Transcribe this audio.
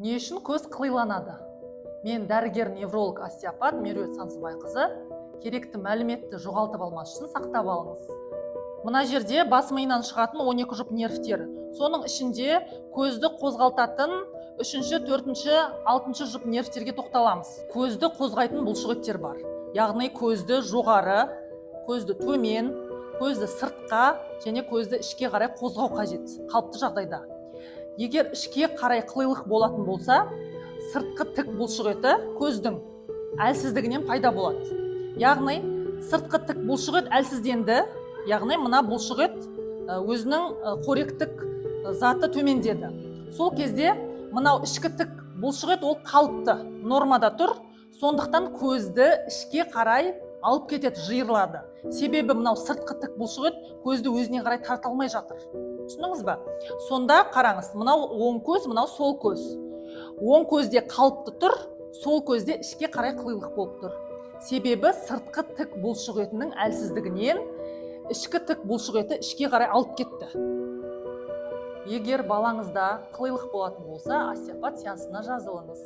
Не үшін көз қылиланады? Мен дәрігер невролог остеопат Меруерт Сансызбайқызы. Керекті мәліметті жоғалтып алмас үшін сақтап алыңыз. Мына жерде бас миынан шығатын 12 жұп нервтер. Соның ішінде көзді қозғалтатын 3-ші, 4-ші, 6-ші жұп нервтерге тоқталамыз. Көзді қозғайтын бұлшықеттер бар. Яғни көзді жоғары, көзді төмен, көзді сыртқа және көзді ішке қарай қозғау қажет қалыпты жағдайда. Егер ішке қарай қылилық болатын болса, сыртқы тік бұлшықеті көздің әлсіздігінен пайда болады. Яғни сыртқы тік бұлшықет әлсізденді, яғни мына бұлшықет өзінің қоректік заты төмендеді. Сол кезде мынау ішкі тік бұлшықет ол қалыпты нормада тұр, сондықтан көзді ішке қарай алып кетеді, жиырылады. Себебі мынау сыртқы тік бұлшықет көзді өзіне қарай тарта алмай жатыр. Түсініңіз бе? Сонда қараңыз, мынау оң көз, мынау сол көз. Оң көзде қалыпты тұр, сол көзде ішке қарай қылилық болып тұр. Себебі сыртқы тік бұлшықетінің әлсіздігінен ішкі тік бұлшықеті ішке қарай алып кетті. Егер балаңызда қылилық болатын болса, остеопат сеансына жазылыңыз.